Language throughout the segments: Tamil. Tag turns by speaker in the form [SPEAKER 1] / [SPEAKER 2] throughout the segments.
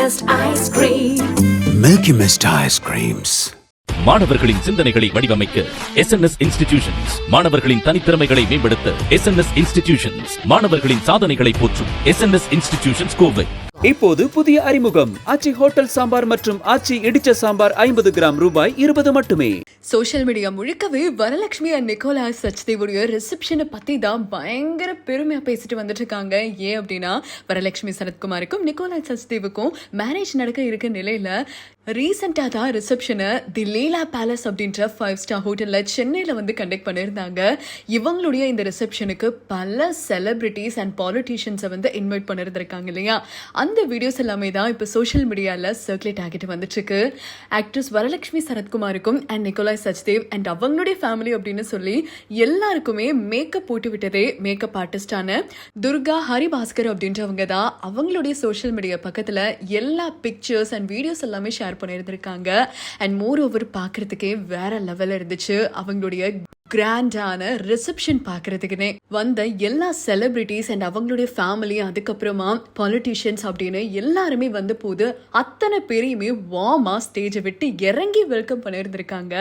[SPEAKER 1] Mist Ice Cream.
[SPEAKER 2] Milky Mist Ice Creams.
[SPEAKER 3] மாணவர்களின் சிந்தனைகளை வடிவமைக்க SNS இன்ஸ்டிடியூஷன்ஸ், மாணவர்களின் தனித்திறமைகளை மேம்படுத்த SNS இன்ஸ்டிடியூஷன்ஸ், மாணவர்களின் சாதனைகளை போற்றும் SNS இன்ஸ்டிடியூஷன்ஸ் கோவை.
[SPEAKER 4] இப்போது புதிய அறிமுகம் ஆச்சி ஹோட்டல் சாம்பார் மற்றும் ஆச்சி இடிச்ச சாம்பார் 50 கிராம் ரூபாய் 20 மட்டுமே.
[SPEAKER 5] சோஷியல் மீடியா முழுக்கவே வரலட்சுமி அண்ட் நிக்கோலாஸ் சச்தேவுடைய ரிசப்ஷனை பத்தி தான் பயங்கர பெருமையா பேசிட்டு வந்துட்டு இருக்காங்க. ஏன் அப்படின்னா வரலட்சுமி சரத்குமாருக்கும் நிக்கோலாஸ் சச்தேவுக்கும் மேரேஜ் நடக்க இருக்க நிலையில ரீசெண்டா தான் ரிசப்ஷனை தி லீலா பேலஸ் அப்படின்ற 5 ஸ்டார் ஹோட்டல்ல சென்னையில வந்து கண்டக்ட் பண்ணியிருந்தாங்க. இவங்களுடைய இந்த ரிசப்ஷனுக்கு பல செலிபிரிட்டிஸ் அண்ட் பாலிட்டிஷியன்ஸை வந்து இன்வைட் பண்ணிருந்திருக்காங்க இல்லையா. அந்த வீடியோஸ் எல்லாமே தான் இப்போ சோஷியல் மீடியாவில் சர்க்குலேட் ஆகிட்டு வந்துட்டு இருக்கு. ஆக்ட்ரஸ் வரலட்சுமி சரத்குமாருக்கும் அண்ட் நிக்கோலாஸ் சச்தேவ் அண்ட் அவங்களுடைய ஃபேமிலி அப்படின்னு சொல்லி எல்லாருக்குமே மேக்கப் போட்டு விட்டதே மேக்கப் ஆர்டிஸ்டான துர்கா ஹரிபாஸ்கர் அப்படின்றவங்க தான் அவங்களுடைய சோஷியல் மீடியா பக்கத்தில் எல்லா பிக்சர்ஸ் அண்ட் வீடியோஸ் எல்லாமே ஷேர் பண்ணியிருந்திருக்காங்க. அண்ட் மோர் ஓவர் பார்க்கறதுக்கே வேற லெவலில் இருந்துச்சு. அவங்களுடைய கிராண்டான ரிசப்ஷன் பார்க்கறதுக்குன்னே வந்த எல்லா செலிபிரிட்டிஸ் அண்ட் அவங்களுடைய ஃபேமிலி, அதுக்கப்புறமா பாலிட்டிஷியன்ஸ் அப்படின்னு எல்லாருமே வந்த போது அத்தனை பேரையுமே வார்மா ஸ்டேஜை விட்டு இறங்கி வெல்கம் பண்ணியிருந்திருக்காங்க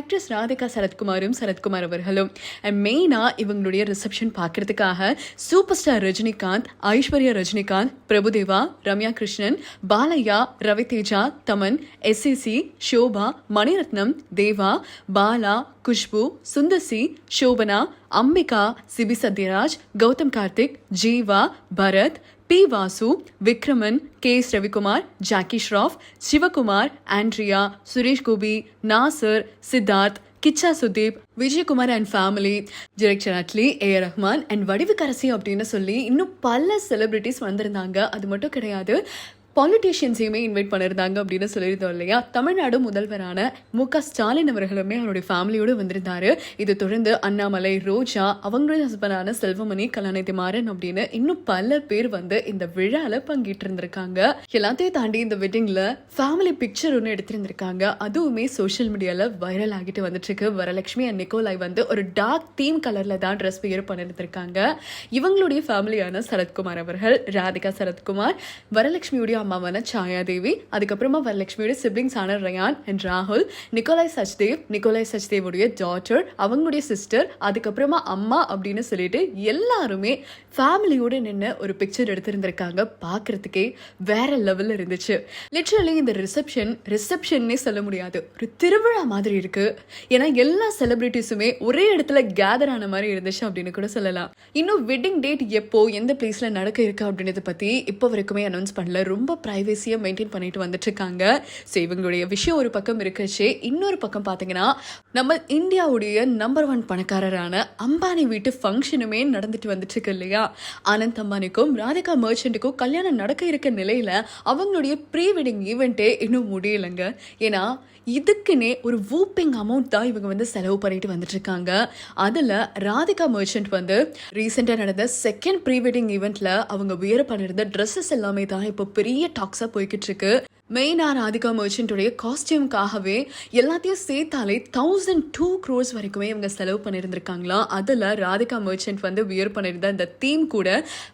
[SPEAKER 5] ஆக்ட்ரஸ் ராதிகா சரத்குமாரும் சரத்குமார் அவர்களும். அண்ட் மெயினாக இவங்களுடைய ரிசப்ஷன் பார்க்கறதுக்காக super star Rajinikanth, Aishwarya Rajinikanth, Prabhudeva, Ramya Krishnan, Balayya, Ravi Teja, Thaman, SCC, Shobha, Mani Ratnam, Deva, Bala, Khushbu, Sundar C, Shobana, Ambika, Sibi Sathyaraj, Gautham Karthik, Jiiva, Bharath, P. Vasu, Vikraman, KS Ravikumar, Jackie Shroff, Sivakumar, Andrea, Suresh Gopi, Nassar, Siddharth, Kiccha Sudeep, Vijayakumar and family, director Atlee, AR Rahman and Vadivukkarasi அப்படின்னு சொல்லி இன்னும் பல செலிபிரிட்டிஸ் வந்திருந்தாங்க. அது மட்டும் கிடையாது, பாலிட்டிஷியன்ஸையுமே இன்வைட் பண்ணியிருந்தாங்க அப்படின்னு சொல்லியிருந்தோம் இல்லையா. தமிழ்நாடு முதல்வரான MK ஸ்டாலின் அவர்களுமே அவருடைய ஃபேமிலியோடு வந்திருந்தாரு. இது தொடர்ந்து அண்ணாமலை, ரோஜா, அவங்களுடைய ஹஸ்பண்டான செல்வமணி, கலாநிதி மாறன் அப்படின்னு இன்னும் பல பேர் வந்து இந்த விழால பங்கிட்டு இருந்திருக்காங்க. எல்லாத்தையும் தாண்டி இந்த வெட்டிங்ல ஃபேமிலி பிக்சர் ஒன்று எடுத்திருந்திருக்காங்க. அதுவுமே சோஷியல் மீடியால வைரல் ஆகிட்டு வந்துட்டு இருக்கு. வரலட்சுமி அண்ட் நிக்கோலாய் வந்து ஒரு டார்க் தீம் கலர்ல தான் ட்ரெஸ் வியர் பண்ணிருந்திருக்காங்க. இவங்களுடைய ஃபேமிலியான சரத்குமார் அவர்கள், ராதிகா சரத்குமார், வரலட்சுமியுடைய அம்மாவான சாயாதேவி, அதுக்கப்புறமா வரலட்சுமியோட சிப்ளிங்ஸ் ஆன ரயான் அண்ட் ராகுல், நிக்கோலாஸ் சச்தேவ், நிக்கோலாஸ் சச்தேவுடைய டாட்டர், அவங்களுடைய சிஸ்டர், அதுக்கப்புறமா அம்மா அப்படின்னு சொல்லிட்டு எல்லாருமே ஃபேமிலியோட நின்று ஒரு பிக்சர் எடுத்திருந்திருக்காங்க. பார்க்கறதுக்கே வேற லெவல்ல இருந்துச்சு. லிட்டரலி இந்த ரிசப்ஷன்னே சொல்ல முடியாது, ஒரு திருவிழா மாதிரி இருக்கு. ஏன்னா எல்லா செலிபிரிட்டிஸுமே ஒரே இடத்துல கேதர் ஆன மாதிரி இருந்துச்சு அப்படின்னு கூட சொல்லலாம். இன்னும் வெட்டிங் டேட் எப்போ எந்த பிளேஸ்ல நடக்க இருக்கு அப்படின்றத பத்தி இப்போ வரைக்குமே அனௌன்ஸ் பண்ணல. ரொம்ப பிரைவசியா மெயின்டைன் பண்ணிட்டு வந்துட்டு இருக்காங்க. ஸோ இவங்களுடைய விஷயம் ஒரு பக்கம் இருக்கச்சே, இன்னொரு பக்கம் பார்த்தீங்கன்னா நம்ம இந்தியாவுடைய நம்பர் 1 பணக்காரரான அம்பானி வீட்டு ஃபங்க்ஷனுமே நடந்துட்டு வந்துட்டு இருக்கு இல்லையா. ஆனந்த் அம்பானிக்கும் ராதிகா மர்ச்சன்ட்டுக்கும் கல்யாணம் நடக்க இருக்க நிலையில அவங்களுடைய ப்ரீ வெட்டிங் ஈவெண்ட்டே இன்னும் முடியலைங்க. ஏன்னா இதுக்குன்னே ஒரு வூப்பிங் அமௌண்ட் தான் இவங்க வந்து செலவு பண்ணிட்டு வந்துட்டு இருக்காங்க. அதில் ராதிகா மர்ச்சன்ட் வந்து ரீசெண்டாக நடந்த செகண்ட் ப்ரீ வெட்டிங் ஈவெண்ட்ல அவங்க வியர் பண்ணிருந்த ட்ரெஸ்ஸஸ் எல்லாமே தான் இப்போ பெரிய டாக்ஸாக போய்கிட்டு இருக்கு. மெயினாக ராதிகா மர்ச்சன்ட்டுடைய காஸ்டியூம்காகவே எல்லாத்தையும் சேர்த்தாலே 1002 crores வரைக்குமே இவங்க செலவு பண்ணியிருந்திருக்காங்களாம். அதில் ராதிகா மர்ச்சன்ட் வந்து வியர் பண்ணியிருந்த இந்த தீம் கூட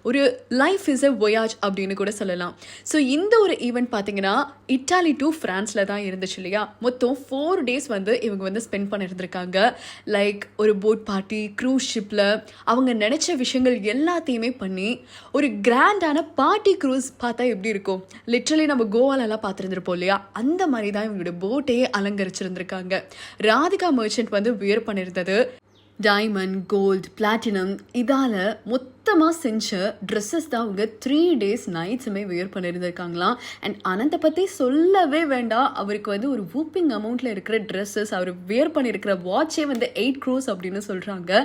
[SPEAKER 5] ஒரு லைஃப் இஸ் எ வொயாஜ் அப்படின்னு கூட சொல்லலாம். ஸோ இந்த ஒரு ஈவெண்ட் பார்த்தீங்கன்னா இட்டாலி டு ஃப்ரான்ஸில் தான் இருந்துச்சு இல்லையா. மொத்தம் 4 days வந்து இவங்க வந்து ஸ்பெண்ட் பண்ணியிருந்திருக்காங்க. லைக் ஒரு போட் பார்ட்டி, க்ரூஸ் ஷிப்பில் அவங்க நினச்ச விஷயங்கள் எல்லாத்தையுமே பண்ணி ஒரு கிராண்டான பார்ட்டி க்ரூஸ் பார்த்தா எப்படி இருக்கும். லிட்ரலி நம்ம கோவாலெல்லாம் பார்த்துருந்துருப்போம் இல்லையா, அந்த மாதிரி தான் இவங்களுடைய போட்டையே அலங்கரிச்சிருந்திருக்காங்க. ராதிகா மர்ச்சன்ட் வந்து வியர் பண்ணியிருந்தது டைமண்ட், கோல்டு, பிளாட்டினம் இதால மொத்தமாக செஞ்ச ட்ரெஸ்ஸஸ் தான் அவங்க 3 days நைட்ஸுமே வியர் பண்ணியிருந்திருக்காங்களாம். அண்ட் அனந்தை பற்றி சொல்லவே வேண்டாம். அவருக்கு வந்து ஒரு வூப்பிங் அமௌண்ட்டில் இருக்கிற ட்ரெஸ்ஸஸ், அவர் வியர் பண்ணியிருக்கிற வாட்சே வந்து 8 crores அப்படின்னு சொல்கிறாங்க.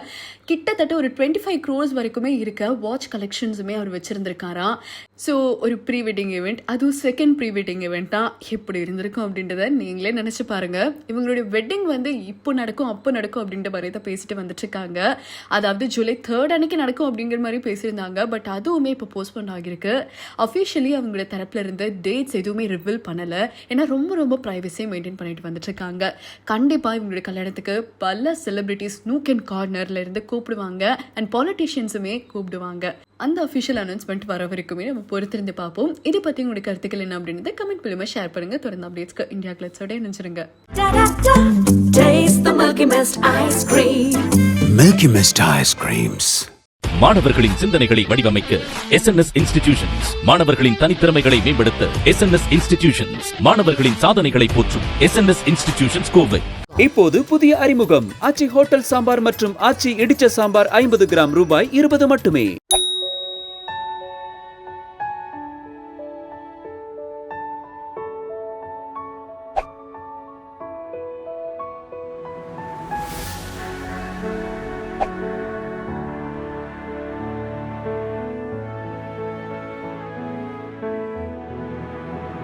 [SPEAKER 5] கிட்டத்தட்ட ஒரு 25 crores வரைக்குமே இருக்க வாட்ச் கலெக்ஷன்ஸுமே அவர் வச்சுருந்துருக்காராம். ஸோ ஒரு ப்ரீ வெட்டிங் ஈவெண்ட், அதுவும் செகண்ட் ப்ரீ வெட்டிங் ஈவெண்ட்டாக எப்படி இருந்திருக்கும் அப்படின்றத நீங்களே நினச்சி பாருங்கள். இவங்களுடைய வெட்டிங் வந்து இப்போ நடக்கும் அப்போ நடக்கும் அப்படின்ற மாதிரி தான் பேசிட்டு வந்துட்டு இருக்காங்க. அதாவது ஜூலை 3rd அன்னைக்கு நடக்கும் அப்படிங்கிற மாதிரி மாதிரி பேசியிருந்தாங்க. பட் அதுவுமே இப்போ போஸ்ட்போன் ஆகியிருக்கு. அஃபிஷியலி அவங்களோட தரப்புல இருந்து டேட்ஸ் எதுவுமே ரிவீல் பண்ணலை. ஏன்னா ரொம்ப ப்ரைவசியை மெயின்டைன் பண்ணிட்டு வந்துட்டு இருக்காங்க. கண்டிப்பாக இவங்களோட கல்யாணத்துக்கு பல செலிபிரிட்டிஸ் நூக் அண்ட் கார்னர்ல இருந்து கூப்பிடுவாங்க அண்ட் பாலிட்டிஷியன்ஸுமே கூப்பிடுவாங்க. அந்த அஃபிஷியல் அனௌன்ஸ்மெண்ட் வர வரைக்குமே நம்ம பொறுத்திருந்து பார்ப்போம். இதை பற்றி உங்களுடைய கருத்துக்கள் என்ன அப்படின்றத கமெண்ட் மூலமா ஷேர் பண்ணுங்க. தொடர்ந்து அப்டேட்ஸ்க்கு இந்தியா கிளட்ஸோட இணைஞ்சிருங்க.
[SPEAKER 2] Taste the Milky Mist ice cream. Milky Mist ice creams.
[SPEAKER 3] மாணவர்களின் சிந்தனைகளை வடிவமைக்க எஸ்என்எஸ் இன்ஸ்டிடியூஷன்ஸ், மாணவர்களின் தனித்திறமைகளை மேம்படுத்த எஸ்என்எஸ் இன்ஸ்டிடியூஷன்ஸ், மாணவர்களின் சாதனைகளை போற்றும் எஸ்என்எஸ் இன்ஸ்டிடியூஷன்ஸ் கோவை.
[SPEAKER 4] இப்போது புதிய அறிமுகம் ஆச்சி ஹோட்டல் சாம்பார் மற்றும் ஆச்சி இடிச்ச சாம்பார் 50 கிராம் ரூபாய் 20 மட்டுமே.